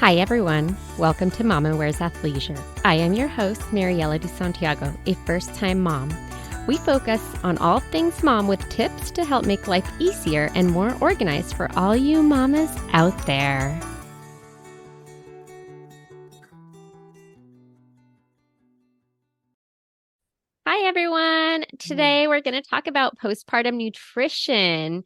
Hi, everyone. Welcome to Mama Wears Athleisure. I am your host, Mariela de Santiago, a first-time mom. We focus on all things mom with tips to help make life easier and more organized for all you mamas out there. Hi, everyone. Today, we're going to talk about postpartum nutrition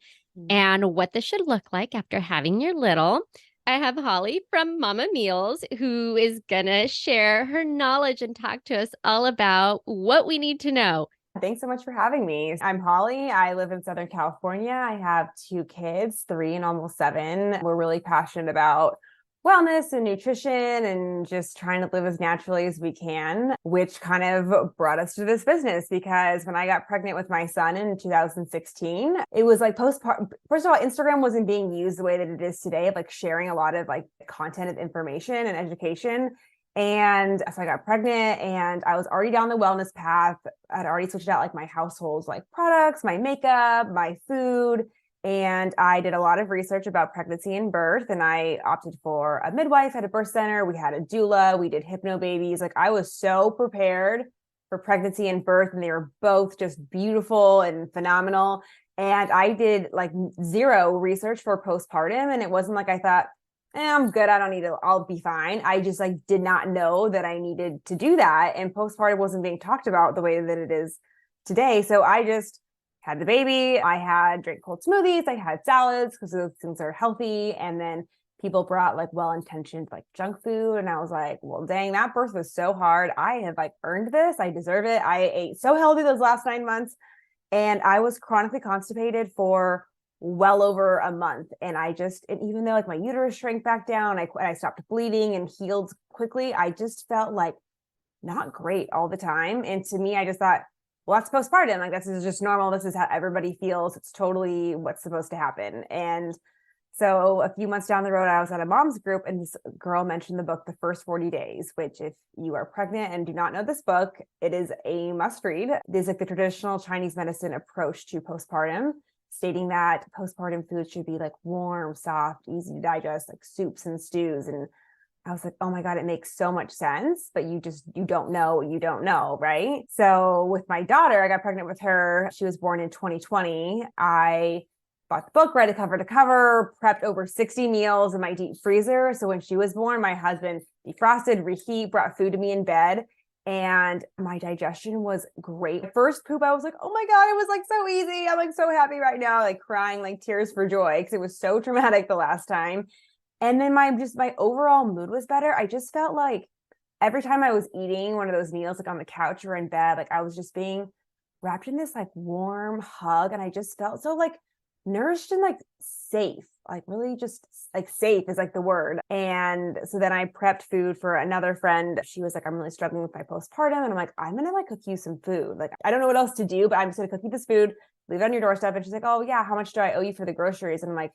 and what this should look like after having your little. I have Holly from Mama Meals, who is going to share her knowledge and talk to us all about what we need to know. Thanks so much for having me. I'm Holly. I live in Southern California. I have 2 kids, 3 and almost 7. We're really passionate about wellness and nutrition and just trying to live as naturally as we can, which kind of brought us to this business because when I got pregnant with my son in 2016, it was like postpartum. First of all, Instagram wasn't being used the way that it is today, like sharing a lot of like content of information and education. And so I got pregnant and I was already down the wellness path. I'd already switched out like my household's like products, my makeup, my food. And I did a lot of research about pregnancy and birth. And I opted for a midwife at a birth center. We had a doula. We did hypno babies. Like I was so prepared for pregnancy and birth. And they were both just beautiful and phenomenal. And I did like zero research for postpartum. And it wasn't like I thought, I'm good. I don't need to, I'll be fine. I just like did not know that I needed to do that. And postpartum wasn't being talked about the way that it is today. So I just had the baby. I had drank cold smoothies. I had salads because those things are healthy. And then people brought like well-intentioned like junk food. And I was like, well, dang, that birth was so hard. I have like earned this. I deserve it. I ate so healthy those last 9 months. And I was chronically constipated for well over a month. And even though like my uterus shrank back down, I stopped bleeding and healed quickly. I just felt like not great all the time. And to me, I just thought, well, that's postpartum. Like this is just normal. This is how everybody feels. It's totally what's supposed to happen. And so a few months down the road, I was at a mom's group and this girl mentioned the book, The First 40 Days, which if you are pregnant and do not know this book, it is a must read. It is like the traditional Chinese medicine approach to postpartum, stating that postpartum food should be like warm, soft, easy to digest, like soups and stews. And I was like, oh my God, it makes so much sense, but you don't know what you don't know, right? So with my daughter, I got pregnant with her. She was born in 2020. I bought the book, read it cover to cover, prepped over 60 meals in my deep freezer. So when she was born, my husband defrosted, reheat, brought food to me in bed. And my digestion was great. First poop, I was like, oh my God, it was like so easy. I'm like so happy right now, like crying like tears for joy because it was so traumatic the last time. And then my overall mood was better. I just felt like every time I was eating one of those meals, like on the couch or in bed, like I was just being wrapped in this like warm hug. And I just felt so like nourished and like safe, like really just like safe is like the word. And so then I prepped food for another friend. She was like, I'm really struggling with my postpartum. And I'm like, I'm going to like cook you some food. Like, I don't know what else to do, but I'm just going to cook you this food, leave it on your doorstep. And she's like, oh yeah, how much do I owe you for the groceries? And I'm like,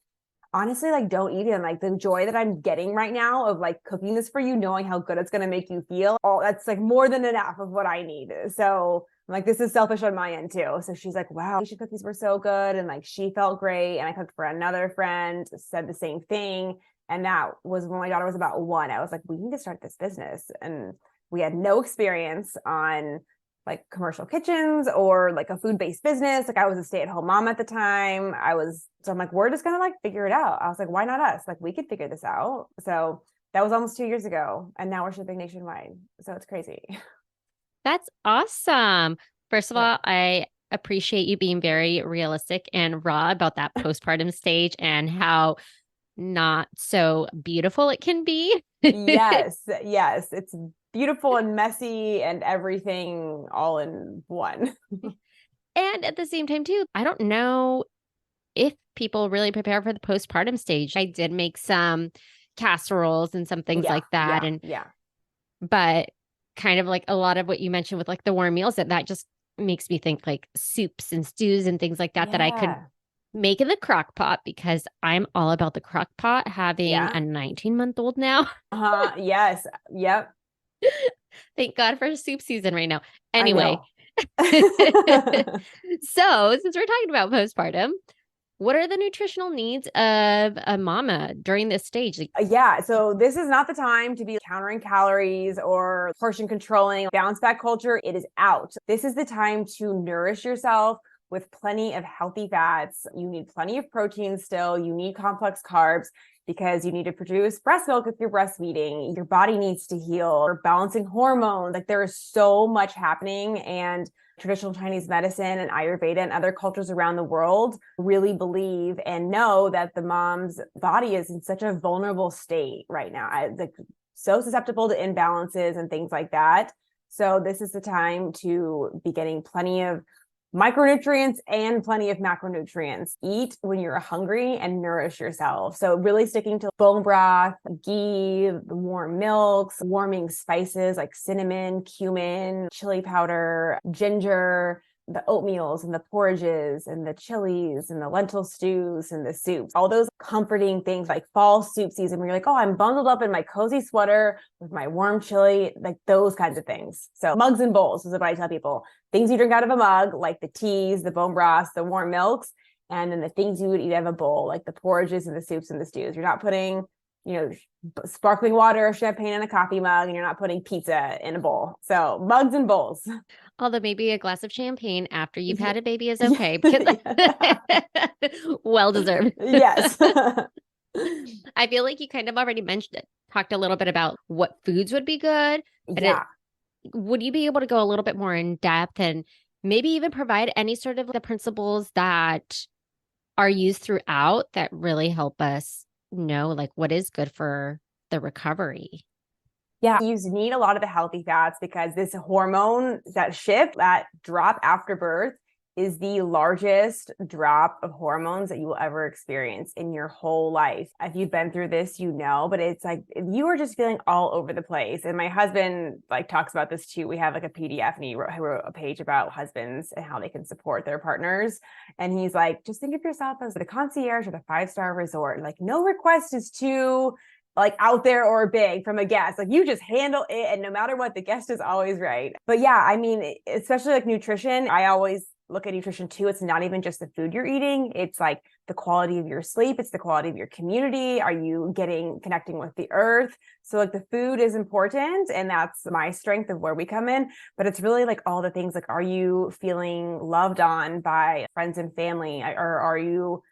honestly, like don't even like the joy that I'm getting right now of like cooking this for you, knowing how good it's going to make you feel. All that's like more than enough of what I need. So I'm like, this is selfish on my end too. So she's like, wow, Asian cookies were so good. And like, she felt great. And I cooked for another friend, said the same thing. And that was when my daughter was about 1. I was like, we need to start this business. And we had no experience on like commercial kitchens or like a food-based business. Like I was a stay-at-home mom at the time. So I'm like, we're just going to like figure it out. I was like, why not us? Like we could figure this out. So that was almost 2 years ago. And now we're shipping nationwide. So it's crazy. That's awesome. First of all, I appreciate you being very realistic and raw about that postpartum stage and how not so beautiful it can be. Yes. It's beautiful and messy and everything all in one. And at the same time, too, I don't know if people really prepare for the postpartum stage. I did make some casseroles and some things like that. But kind of like a lot of what you mentioned with like the warm meals, that just makes me think like soups and stews and things like that I could make in the crock pot because I'm all about the crock pot, having a 19-month-old now. Yes. Yep. Thank God for soup season right now. Anyway. So since we're talking about postpartum, what are the nutritional needs of a mama during this stage? Yeah. So this is not the time to be countering calories or portion controlling. Bounce back culture, it is out. This is the time to nourish yourself with plenty of healthy fats. You need plenty of protein still. You need complex carbs because you need to produce breast milk if you're breastfeeding. Your body needs to heal. You're balancing hormones. Like there is so much happening, and traditional Chinese medicine and Ayurveda and other cultures around the world really believe and know that the mom's body is in such a vulnerable state right now. Like so susceptible to imbalances and things like that. So this is the time to be getting plenty of micronutrients and plenty of macronutrients. Eat when you're hungry and nourish yourself. So really sticking to bone broth, ghee, warm milks, warming spices like cinnamon, cumin, chili powder, ginger, the oatmeals and the porridges and the chilies and the lentil stews and the soups, all those comforting things like fall soup season where you're like, oh, I'm bundled up in my cozy sweater with my warm chili, like those kinds of things. So mugs and bowls is what I tell people. Things you drink out of a mug, like the teas, the bone broths, the warm milks, and then the things you would eat out of a bowl, like the porridges and the soups and the stews. You're not putting, sparkling water or champagne in a coffee mug, and you're not putting pizza in a bowl. So mugs and bowls. Although maybe a glass of champagne after you've had a baby is okay. Because well deserved. Yes. I feel like you kind of already talked a little bit about what foods would be good. Yeah. Would you be able to go a little bit more in depth and maybe even provide any sort of the principles that are used throughout that really help us know like what is good for the recovery? Yeah, you need a lot of the healthy fats because this hormone, that shift, that drop after birth is the largest drop of hormones that you will ever experience in your whole life. If you've been through this, but it's like you are just feeling all over the place. And my husband talks about this too. We have a PDF and he wrote a page about husbands and how they can support their partners. And he's like, just think of yourself as the concierge or the 5-star resort. Like no request is too out there or big from a guest. You just handle it, and no matter what, the guest is always right. But yeah, I mean, especially nutrition, I always look at nutrition too. It's not even just the food you're eating. It's the quality of your sleep. It's the quality of your community. Are you connecting with the earth? So the food is important, and that's my strength of where we come in. But it's really all the things are you feeling loved on by friends and family, or are you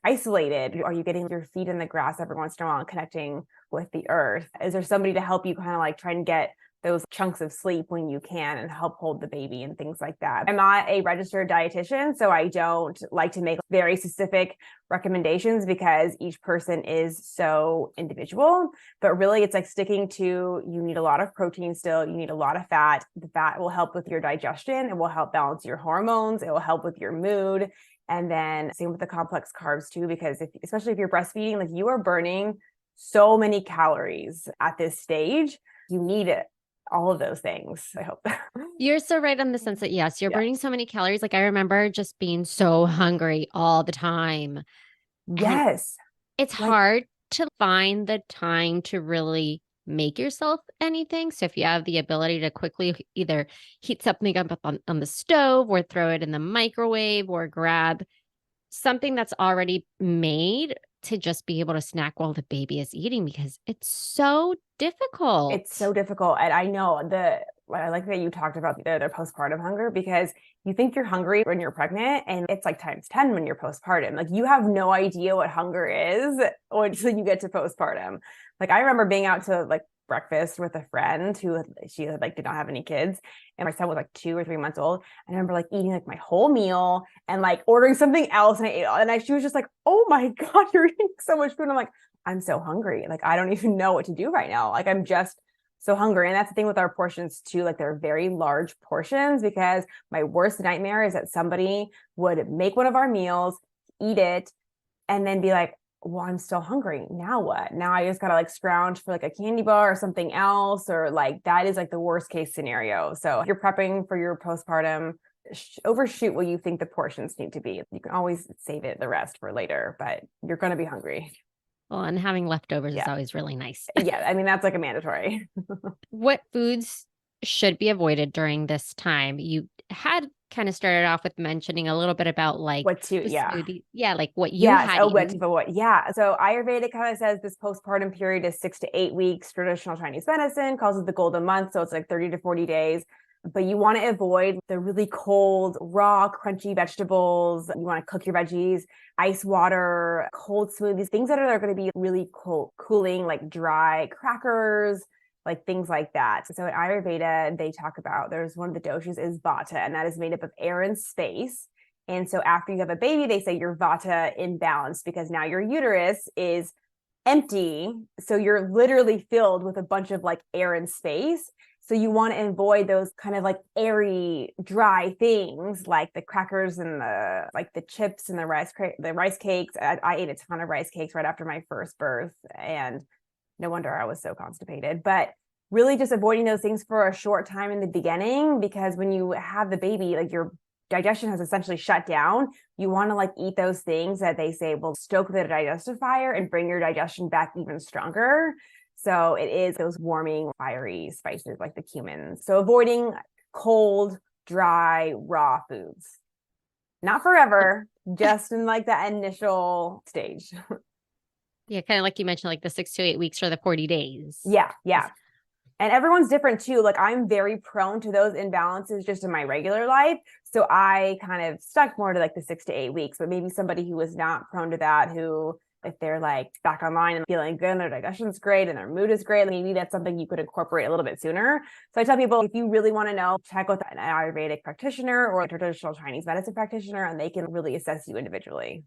isolated? Are you getting your feet in the grass every once in a while and connecting with the earth? Is there somebody to help you kind of try and get those chunks of sleep when you can and help hold the baby and things like that? I'm not a registered dietitian, so I don't like to make very specific recommendations because each person is so individual. But really, it's sticking to, you need a lot of protein still, you need a lot of fat. The fat will help with your digestion, it will help balance your hormones, it will help with your mood. And then same with the complex carbs too, because especially if you're breastfeeding, you are burning so many calories at this stage. You need it. All of those things. I hope. You're so right on the sense that yes, you're burning so many calories. I remember just being so hungry all the time. Yes. And it's hard to find the time to really make yourself anything. So if you have the ability to quickly either heat something up on the stove or throw it in the microwave or grab something that's already made to just be able to snack while the baby is eating, because it's so difficult. It's so difficult. And I know I like that you talked about the postpartum hunger, because you think you're hungry when you're pregnant and it's times 10 when you're postpartum. You have no idea what hunger is until you get to postpartum. I remember being out to breakfast with a friend who she did not have any kids, and my son was 2 or 3 months old. I remember eating my whole meal and ordering something else, and I ate all, and she was just oh my God, you're eating so much food. I'm I'm so hungry. I don't even know what to do right now. I'm just so hungry. And that's the thing with our portions too. They're very large portions, because my worst nightmare is that somebody would make one of our meals, eat it, and then be well, I'm still hungry. Now what? Now I just gotta scrounge for a candy bar or something else, or that is the worst case scenario. So if you're prepping for your postpartum, overshoot what you think the portions need to be. You can always save the rest for later, but you're going to be hungry. Well, and having leftovers is always really nice. Yeah. I mean, that's a mandatory. What foods should be avoided during this time? You had kind of started off with mentioning a little bit about like what to, the yeah. smoothie. Yeah, like what you Yes. had Oh, eaten. what, but what? Yeah. So Ayurveda kind of says this postpartum period is 6 to 8 weeks. Traditional Chinese medicine calls it the golden month. So it's like 30 to 40 days. But you want to avoid the really cold, raw, crunchy vegetables. You want to cook your veggies, ice water, cold smoothies, things that are going to be really cold, cooling, like dry crackers, like things like that. So in Ayurveda, they talk about there's one of the doshas is vata, and that is made up of air and space. And so after you have a baby, they say your vata imbalanced because now your uterus is empty. So you're literally filled with a bunch of like air and space. So you want to avoid those kind of like airy, dry things like the crackers and the chips and the rice cakes. I ate a ton of rice cakes right after my first birth, and no wonder I was so constipated. But really just avoiding those things for a short time in the beginning, because when you have the baby, like your digestion has essentially shut down. You want to like eat those things that they say will stoke the digestive fire and bring your digestion back even stronger. So it is those warming, fiery spices like the cumin. So avoiding cold, dry, raw foods. Not forever, just in like that initial stage. Yeah, kind of like you mentioned, like the 6 to 8 weeks or the 40 days. Yeah, yeah. And everyone's different too. Like I'm very prone to those imbalances just in my regular life. So I kind of stuck more to like the 6 to 8 weeks, but maybe somebody who is not prone to that, who if they're like back online and feeling good and their digestion's great and their mood is great, maybe that's something you could incorporate a little bit sooner. So I tell people, if you really want to know, check with an Ayurvedic practitioner or a traditional Chinese medicine practitioner, and they can really assess you individually.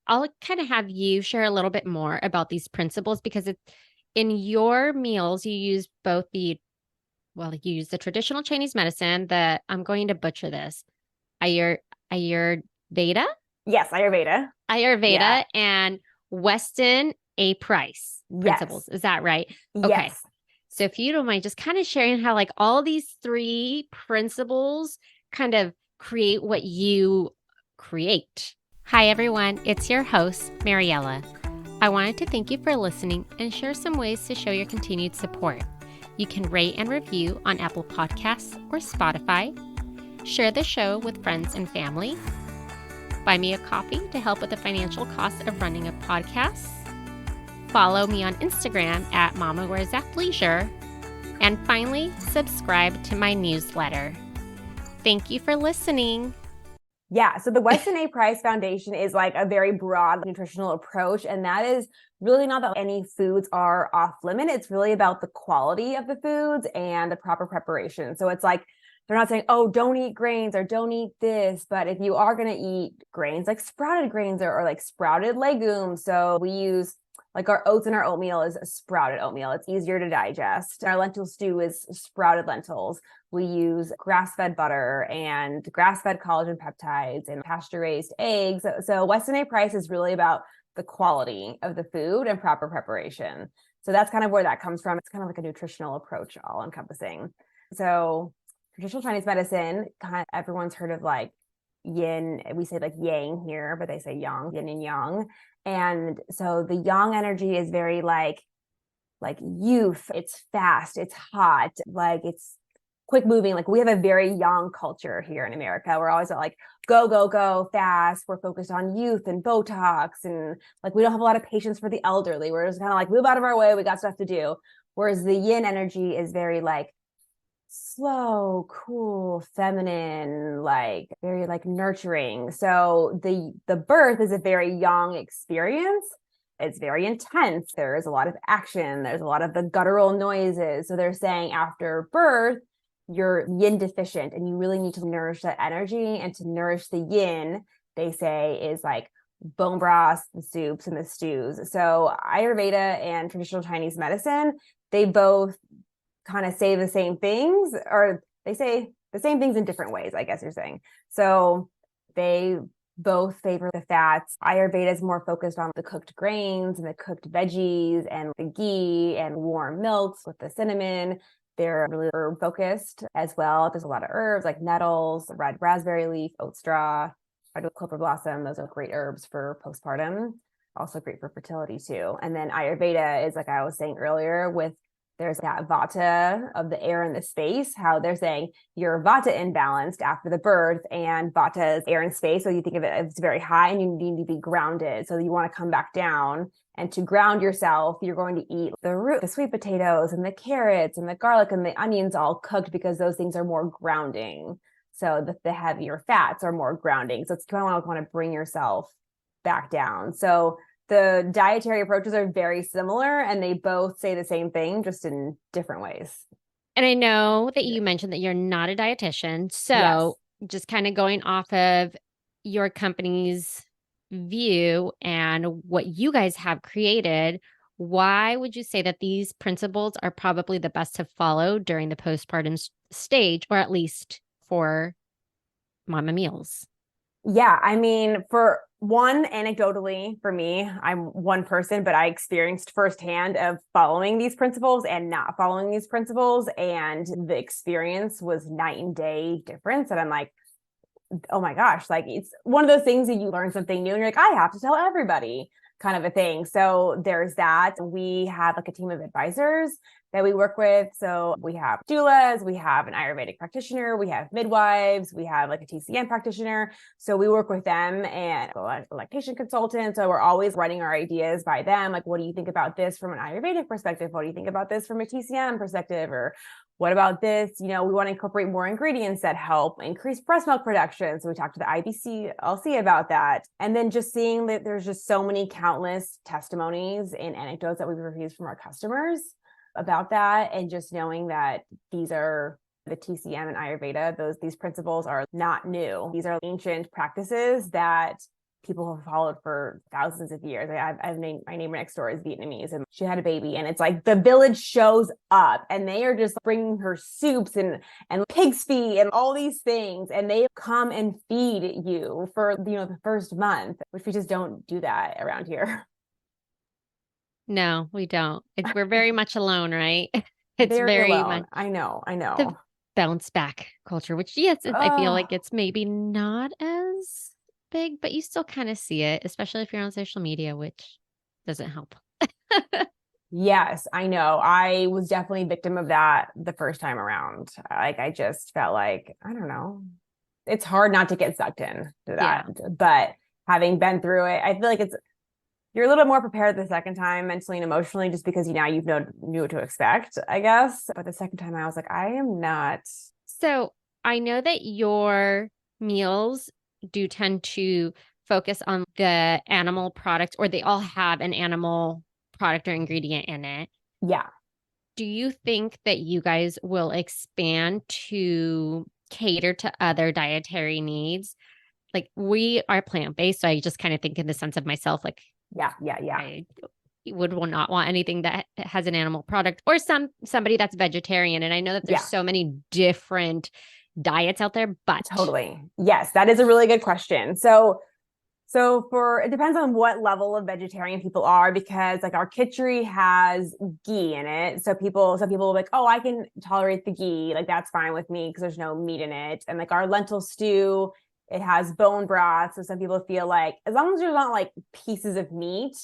I'll kind of have you share a little bit more about these principles because it's in your meals, you use both you use the traditional Chinese medicine that I'm going to butcher this. Ayurveda? Yes, Ayurveda. Ayurveda yeah. And Weston A principles. Yes. Is that right? Yes. Okay. So if you don't mind just kind of sharing how like all these three principles kind of create what you create. Hi, everyone. It's your host, Mariella. I wanted to thank you for listening and share some ways to show your continued support. You can rate and review on Apple Podcasts or Spotify. Share the show with friends and family. Buy me a coffee to help with the financial cost of running a podcast. Follow me on Instagram at Mama Wears Athleisure. And finally, subscribe to my newsletter. Thank you for listening. Yeah. So the Weston A Foundation is like a very broad nutritional approach. And that is really not that any foods are off limit. It's really about the quality of the foods and the proper preparation. So it's like, they're not saying, oh, don't eat grains or don't eat this. But if you are going to eat grains, like sprouted grains or like sprouted legumes. So we use like our oats and our oatmeal is sprouted oatmeal. It's easier to digest. Our lentil stew is sprouted lentils. We use grass-fed butter and grass-fed collagen peptides and pasture-raised eggs. So Weston A Price is really about the quality of the food and proper preparation. So that's kind of where that comes from. It's kind of like a nutritional approach, all encompassing. So traditional Chinese medicine, kind of everyone's heard of like yin. We say like yang here, but they say yang, yin and yang. And so the yang energy is very like youth. It's fast, it's hot, like it's quick moving. Like we have a very young culture here in America. We're always like go, go, go fast. We're focused on youth and Botox. And like, we don't have a lot of patience for the elderly. We're just kind of like, move out of our way. We got stuff to do. Whereas the yin energy is very like slow, cool, feminine, like very like nurturing. So the birth is a very young experience. It's very intense. There is a lot of action. There's a lot of the guttural noises. So they're saying after birth, you're yin deficient and you really need to nourish that energy. And to nourish the yin, they say, is like bone broths, the soups, and the stews. So Ayurveda and traditional Chinese medicine, they both kind of say the same things, or they say the same things in different ways, I guess you're saying. So they both favor the fats. Ayurveda is more focused on the cooked grains and the cooked veggies and the ghee and warm milks with the cinnamon. They're really herb focused as well. There's a lot of herbs like nettles, red raspberry leaf, oat straw, red clover blossom. Those are great herbs for postpartum. Also great for fertility too. And then Ayurveda is, like I was saying earlier, with There's that vata of the air and the space, how they're saying you're vata imbalanced after the birth, and vata is air and space. So you think of it as very high and you need to be grounded. So you want to come back down. And to ground yourself, you're going to eat the root, the sweet potatoes and the carrots and the garlic and the onions all cooked, because those things are more grounding. So the heavier fats are more grounding. So it's kind of want to bring yourself back down. So the dietary approaches are very similar, and they both say the same thing, just in different ways. And I know that you mentioned that you're not a dietitian. So just kind of going off of your company's view and what you guys have created, why would you say that these principles are probably the best to follow during the postpartum stage, or at least for mama meals? Yeah, I mean, for one, anecdotally, for me, I'm one person, but I experienced firsthand of following these principles and not following these principles. And the experience was night and day difference. And I'm like, oh my gosh, like it's one of those things that you learn something new and you're like, I have to tell everybody, kind of a thing. So there's that. We have like a team of advisors that we work with. So we have doulas, we have an Ayurvedic practitioner, we have midwives, we have like a TCM practitioner. So we work with them, and a lactation consultant. So we're always running our ideas by them. Like, what do you think about this from an Ayurvedic perspective? What do you think about this from a TCM perspective? Or what about this? You know, we want to incorporate more ingredients that help increase breast milk production. So we talked to the IBC-LC about that. And then just seeing that there's just so many countless testimonies and anecdotes that we've reviewed from our customers about that. And just knowing that these are the TCM and Ayurveda, these principles are not new. These are ancient practices that people have followed for thousands of years. My neighbor next door is Vietnamese, and she had a baby, and it's like the village shows up and they are just bringing her soups and pig's feet and all these things, and they come and feed you for, you know, the first month, which we just don't do that around here. No, we don't. We're very much alone, right? It's Very very alone. much I know. the bounce back culture, which yes, I feel like it's maybe not as big, but you still kind of see it, especially if you're on social media, which doesn't help. Yes, I know. I was definitely a victim of that the first time around. Like, I just felt like, I don't know, it's hard not to get sucked in to that. Yeah. But having been through it, I feel like you're a little bit more prepared the second time mentally and emotionally, just because knew what to expect, I guess. But the second time I was like, I am not. So I know that your meals do tend to focus on the animal product, or they all have an animal product or ingredient in it. Yeah. Do you think that you guys will expand to cater to other dietary needs? Like, we are plant-based, so I just kind of think in the sense of myself, like, yeah. I would not want anything that has an animal product, or somebody that's vegetarian. And I know that there's so many different diets out there, but totally. Yes, that is a really good question. So it depends on what level of vegetarian people are, because like our khichdi has ghee in it. So some people are like, oh, I can tolerate the ghee. Like, that's fine with me because there's no meat in it. And like our lentil stew, it has bone broth. So some people feel like as long as there's not like pieces of meat,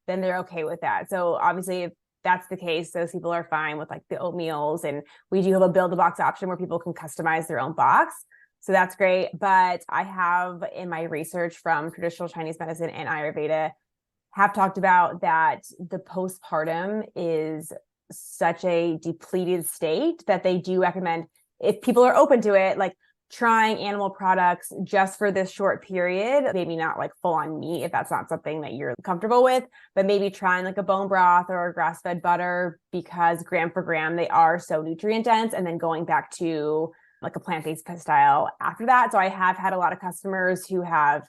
then they're okay with that. So obviously, if that's the case, those people are fine with like the oatmeals. And we do have a build a box option where people can customize their own box. So that's great. But I have, in my research from traditional Chinese medicine and Ayurveda, have talked about that the postpartum is such a depleted state that they do recommend, if people are open to it, like trying animal products just for this short period, maybe not like full on meat if that's not something that you're comfortable with, but maybe trying like a bone broth or a grass-fed butter, because gram for gram, they are so nutrient dense, and then going back to like a plant-based style after that. So I have had a lot of customers who have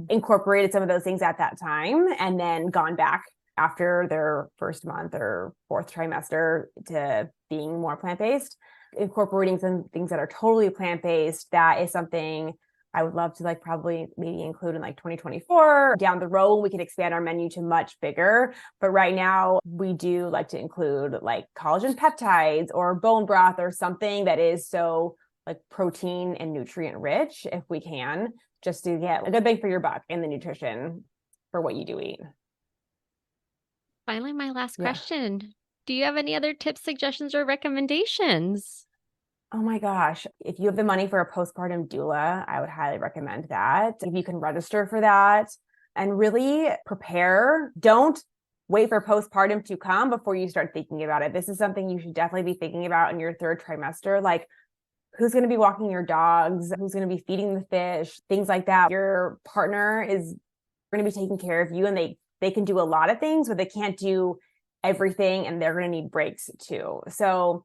incorporated some of those things at that time and then gone back after their first month or fourth trimester to being more plant-based, incorporating some things that are totally plant-based. That is something I would love to like probably maybe include in like 2024 down the road. We can expand our menu to much bigger. But right now we do like to include like collagen peptides or bone broth or something that is so like protein and nutrient rich, if we can, just to get a good bang for your buck in the nutrition for what you do eat. Finally, my last question. Do you have any other tips, suggestions, or recommendations? Oh my gosh. If you have the money for a postpartum doula, I would highly recommend that. If you can register for that and really prepare, don't wait for postpartum to come before you start thinking about it. This is something you should definitely be thinking about in your third trimester. Like, who's going to be walking your dogs? Who's going to be feeding the fish? Things like that. Your partner is going to be taking care of you, and they can do a lot of things, but they can't do everything, and they're going to need breaks too. So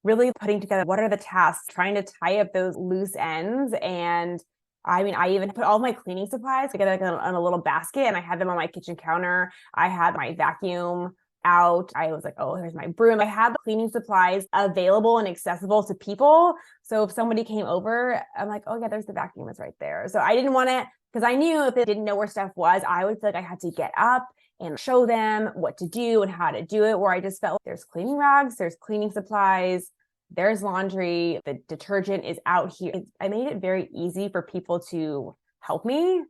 really putting together what are the tasks, trying to tie up those loose ends. And I mean, I even put all my cleaning supplies together like on a little basket, and I had them on my kitchen counter. I had my vacuum out. I was like, oh, here's my broom. I had the cleaning supplies available and accessible to people. So if somebody came over, I'm like, oh yeah, there's the vacuum, it's right there. So I didn't want to, because I knew if they didn't know where stuff was, I would feel like I had to get up and show them what to do and how to do it, where I just felt like there's cleaning rags, there's cleaning supplies, there's laundry, the detergent is out here. I made it very easy for people to help me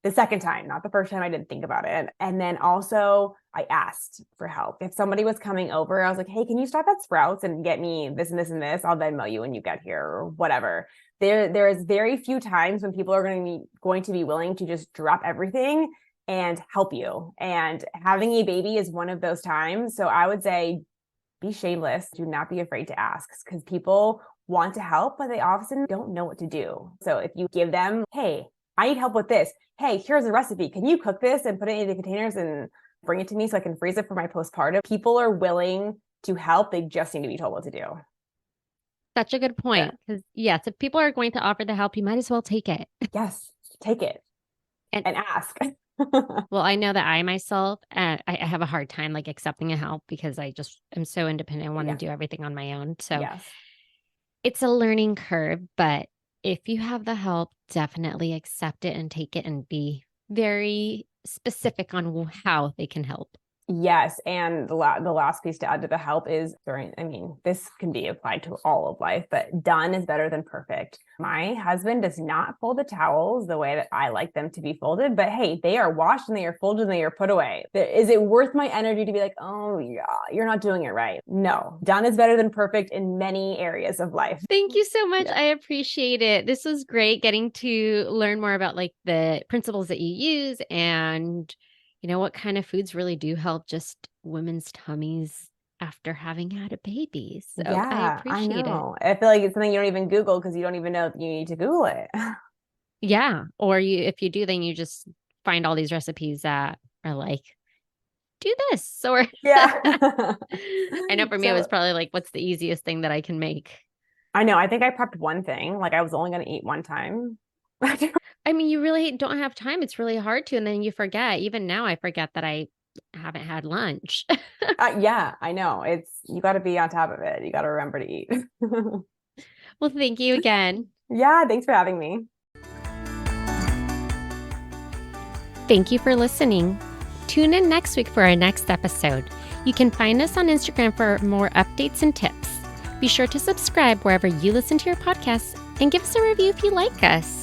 the second time, not the first time. I didn't think about it. And then also I asked for help. If somebody was coming over, I was like, hey, can you stop at Sprouts and get me this and this and this? I'll Venmo you when you get here or whatever. There is very few times when people are going to be willing to just drop everything and help you. And having a baby is one of those times. So I would say be shameless. Do not be afraid to ask, because people want to help, but they often don't know what to do. So if you give them, hey, I need help with this. Hey, here's a recipe. Can you cook this and put it in the containers and bring it to me so I can freeze it for my postpartum? People are willing to help. They just need to be told what to do. Such a good point. Because yes, if people are going to offer the help, you might as well take it. Yes, take it and ask. Well, I know that I myself, I have a hard time like accepting a help because I just am so independent. I want to do everything on my own. So it's a learning curve, but if you have the help, definitely accept it and take it and be very specific on how they can help. Yes. And the last piece to add to the help is this can be applied to all of life, but done is better than perfect. My husband does not fold the towels the way that I like them to be folded, but hey, they are washed and they are folded and they are put away. Is it worth my energy to be like, oh yeah, you're not doing it right? No, done is better than perfect in many areas of life. Thank you so much. I appreciate it. This was great getting to learn more about like the principles that you use and what kind of foods really do help just women's tummies after having had a baby. So I appreciate it. I feel like it's something you don't even Google because you don't even know if you need to Google it. Yeah. Or if you do, then you just find all these recipes that are like, do this. Or I know for me, it was probably like, what's the easiest thing that I can make? I know. I think I prepped one thing. Like I was only going to eat one time. I mean, you really don't have time. It's really hard to. And then you forget. Even now, I forget that I haven't had lunch. Yeah, I know. You got to be on top of it. You got to remember to eat. Well, thank you again. Yeah, thanks for having me. Thank you for listening. Tune in next week for our next episode. You can find us on Instagram for more updates and tips. Be sure to subscribe wherever you listen to your podcasts and give us a review if you like us.